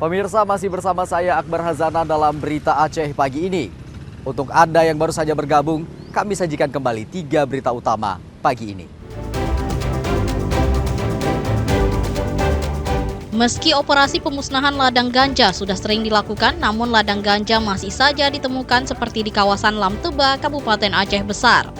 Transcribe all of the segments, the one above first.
Pemirsa, masih bersama saya Akbar Hazana dalam Berita Aceh pagi ini. Untuk Anda yang baru saja bergabung, kami sajikan kembali 3 berita utama pagi ini. Meski operasi pemusnahan ladang ganja sudah sering dilakukan, namun ladang ganja masih saja ditemukan seperti di kawasan Lamteba, Kabupaten Aceh Besar.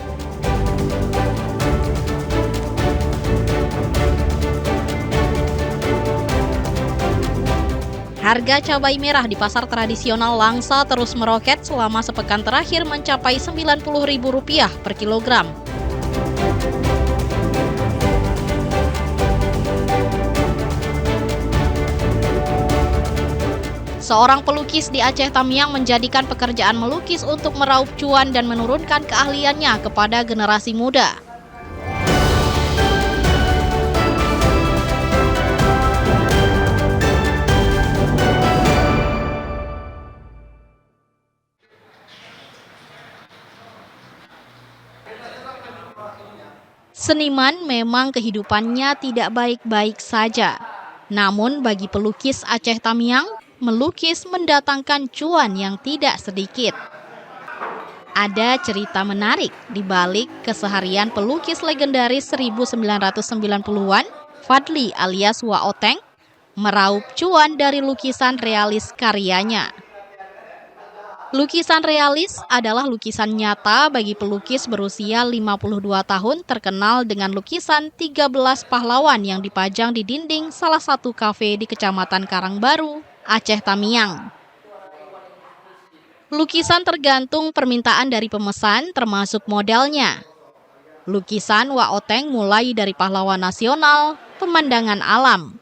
Harga cabai merah di pasar tradisional Langsa terus meroket selama sepekan terakhir mencapai Rp90.000 per kilogram. Seorang pelukis di Aceh Tamiang menjadikan pekerjaan melukis untuk meraup cuan dan menurunkan keahliannya kepada generasi muda. Seniman memang kehidupannya tidak baik-baik saja. Namun bagi pelukis Aceh Tamiang, melukis mendatangkan cuan yang tidak sedikit. Ada cerita menarik di balik keseharian pelukis legendaris 1990-an, Fadli alias Waoteng, meraup cuan dari lukisan realis karyanya. Lukisan realis adalah lukisan nyata bagi pelukis berusia 52 tahun terkenal dengan lukisan 13 pahlawan yang dipajang di dinding salah satu kafe di Kecamatan Karangbaru, Aceh Tamiang. Lukisan tergantung permintaan dari pemesan termasuk modelnya. Lukisan Waoteng mulai dari pahlawan nasional, pemandangan alam.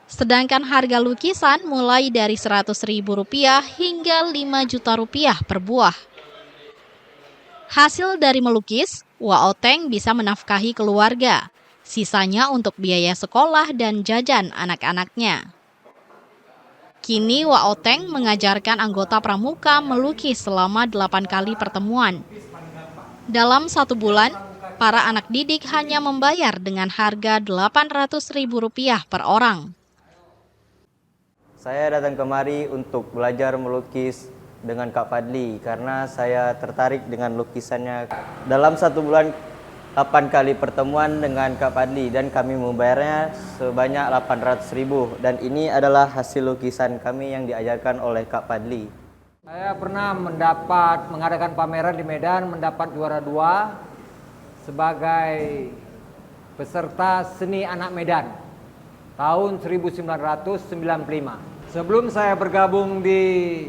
Sedangkan harga lukisan mulai dari Rp100.000 hingga Rp5 juta per buah. Hasil dari melukis, Waoteng bisa menafkahi keluarga. Sisanya untuk biaya sekolah dan jajan anak-anaknya. Kini Waoteng mengajarkan anggota pramuka melukis selama 8 kali pertemuan. Dalam 1 bulan, para anak didik hanya membayar dengan harga Rp800.000 per orang. Saya datang kemari untuk belajar melukis dengan Kak Fadli karena saya tertarik dengan lukisannya. Dalam 1 bulan 8 kali pertemuan dengan Kak Fadli dan kami membayarnya sebanyak Rp800.000 dan ini adalah hasil lukisan kami yang diajarkan oleh Kak Fadli. Saya pernah mengadakan pameran di Medan, mendapat juara 2 sebagai peserta seni anak Medan tahun 1995. Sebelum saya bergabung di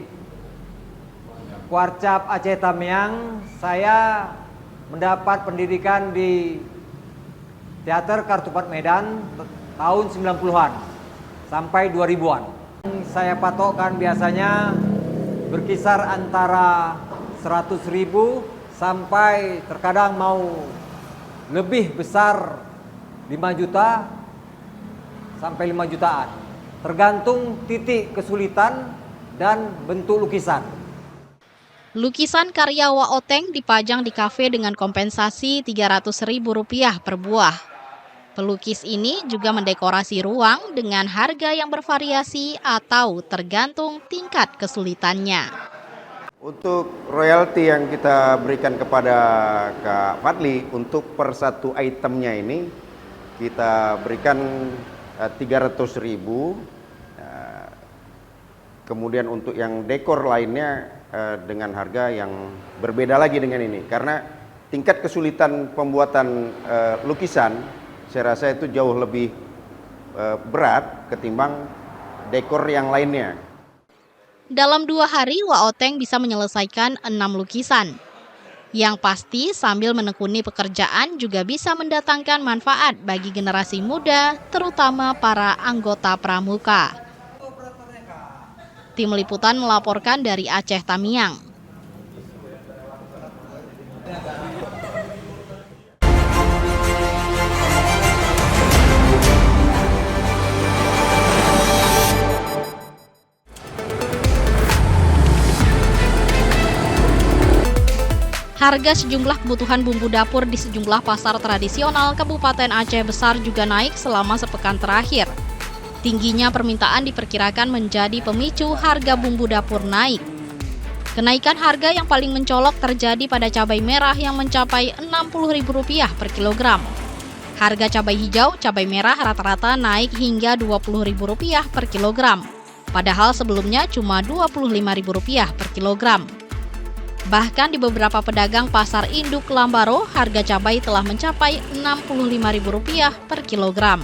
Kuarcap Aceh Tamiang, saya mendapat pendidikan di Teater Kartupat Medan tahun 90-an sampai 2000-an. Saya patokkan biasanya berkisar antara 100.000 sampai terkadang mau lebih besar 5 juta sampai 5 jutaan. Tergantung titik kesulitan dan bentuk lukisan. Lukisan karya Waoteng dipajang di kafe dengan kompensasi Rp300.000 per buah. Pelukis ini juga mendekorasi ruang dengan harga yang bervariasi atau tergantung tingkat kesulitannya. Untuk royalti yang kita berikan kepada Kak Fadli untuk per 1 itemnya ini kita berikan Rp300.000. Kemudian untuk yang dekor lainnya dengan harga yang berbeda lagi dengan ini. Karena tingkat kesulitan pembuatan lukisan saya rasa itu jauh lebih berat ketimbang dekor yang lainnya. Dalam 2 hari, Waoteng bisa menyelesaikan 6 lukisan. Yang pasti sambil menekuni pekerjaan juga bisa mendatangkan manfaat bagi generasi muda, terutama para anggota pramuka. Tim Liputan melaporkan dari Aceh Tamiang. Harga sejumlah kebutuhan bumbu dapur di sejumlah pasar tradisional Kabupaten Aceh Besar juga naik selama sepekan terakhir. Tingginya permintaan diperkirakan menjadi pemicu harga bumbu dapur naik. Kenaikan harga yang paling mencolok terjadi pada cabai merah yang mencapai Rp60.000 per kilogram. Harga cabai hijau, cabai merah rata-rata naik hingga Rp20.000 per kilogram. Padahal sebelumnya cuma Rp25.000 per kilogram. Bahkan di beberapa pedagang pasar induk Lambaro, harga cabai telah mencapai Rp65.000 per kilogram.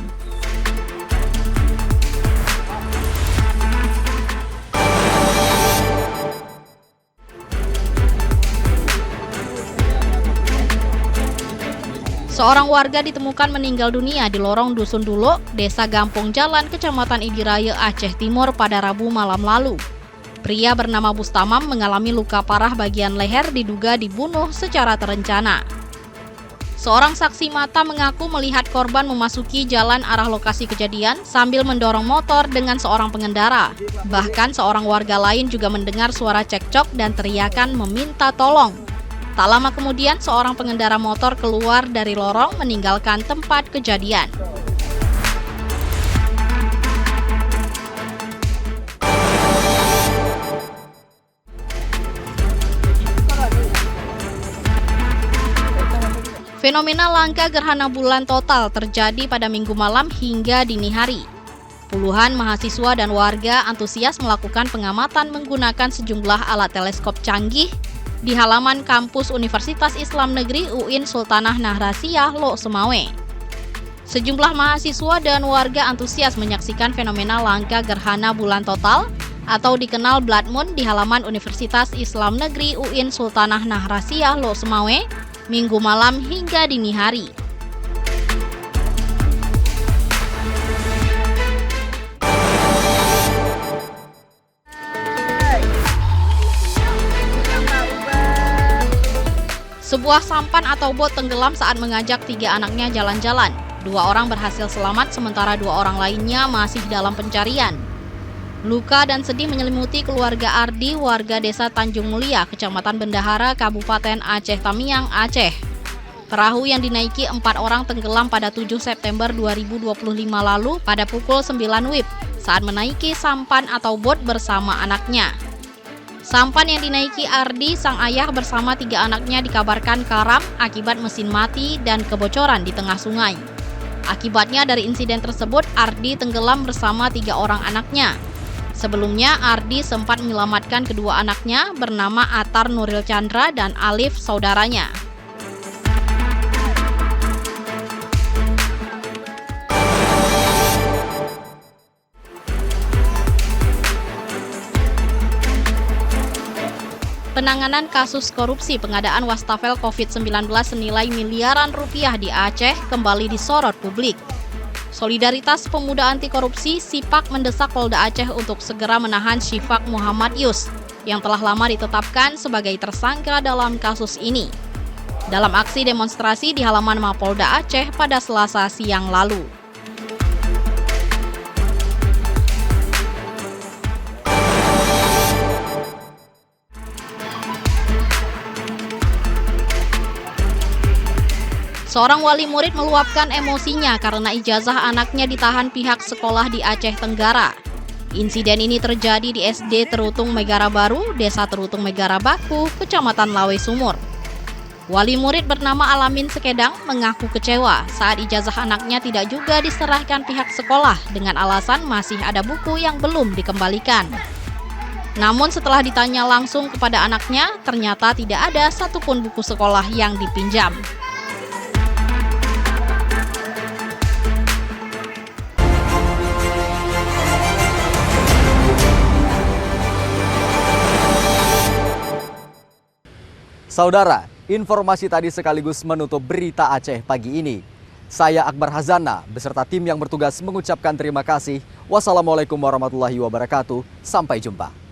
Seorang warga ditemukan meninggal dunia di lorong Dusun Dulo, Desa Gampong Jalan, Kecamatan Idiraya, Aceh Timur pada Rabu malam lalu. Pria bernama Bustamam mengalami luka parah bagian leher diduga dibunuh secara terencana. Seorang saksi mata mengaku melihat korban memasuki jalan arah lokasi kejadian sambil mendorong motor dengan seorang pengendara. Bahkan seorang warga lain juga mendengar suara cekcok dan teriakan meminta tolong. Tak lama kemudian, seorang pengendara motor keluar dari lorong meninggalkan tempat kejadian. Fenomena langka gerhana bulan total terjadi pada Minggu malam hingga dini hari. Puluhan mahasiswa dan warga antusias melakukan pengamatan menggunakan sejumlah alat teleskop canggih di halaman kampus Universitas Islam Negeri UIN Sultanah Nahrasyah, Lok Sumawe. Sejumlah mahasiswa dan warga antusias menyaksikan fenomena langka gerhana bulan total atau dikenal Blood Moon di halaman Universitas Islam Negeri UIN Sultanah Nahrasyah, Lok Sumawe, Minggu malam hingga dini hari. Sebuah sampan atau bot tenggelam saat mengajak 3 anaknya jalan-jalan. 2 orang berhasil selamat, sementara 2 orang lainnya masih dalam pencarian. Luka dan sedih menyelimuti keluarga Ardi, warga desa Tanjung Mulia, Kecamatan Bendahara, Kabupaten Aceh Tamiang, Aceh. Perahu yang dinaiki 4 orang tenggelam pada 7 September 2025 lalu pada pukul 9 WIB saat menaiki sampan atau bot bersama anaknya. Sampan yang dinaiki Ardi, sang ayah bersama 3 anaknya dikabarkan karam akibat mesin mati dan kebocoran di tengah sungai. Akibatnya dari insiden tersebut, Ardi tenggelam bersama 3 orang anaknya. Sebelumnya, Ardi sempat menyelamatkan kedua anaknya bernama Atar Nuril Chandra dan Alif, saudaranya. Penanganan kasus korupsi pengadaan wastafel COVID-19 senilai miliaran rupiah di Aceh kembali disorot publik. Solidaritas Pemuda Anti Korupsi SIPAK mendesak Polda Aceh untuk segera menahan Syifaq Muhammad Yus yang telah lama ditetapkan sebagai tersangka dalam kasus ini. Dalam aksi demonstrasi di halaman Mapolda Aceh pada Selasa siang lalu. Seorang wali murid meluapkan emosinya karena ijazah anaknya ditahan pihak sekolah di Aceh Tenggara. Insiden ini terjadi di SD Terutung Megara Baru, Desa Terutung Megara Baku, Kecamatan Lawe Sumur. Wali murid bernama Alamin Sekedang mengaku kecewa saat ijazah anaknya tidak juga diserahkan pihak sekolah dengan alasan masih ada buku yang belum dikembalikan. Namun setelah ditanya langsung kepada anaknya, ternyata tidak ada satupun buku sekolah yang dipinjam. Saudara, informasi tadi sekaligus menutup berita Aceh pagi ini. Saya Akbar Hazana beserta tim yang bertugas mengucapkan terima kasih. Wassalamualaikum warahmatullahi wabarakatuh. Sampai jumpa.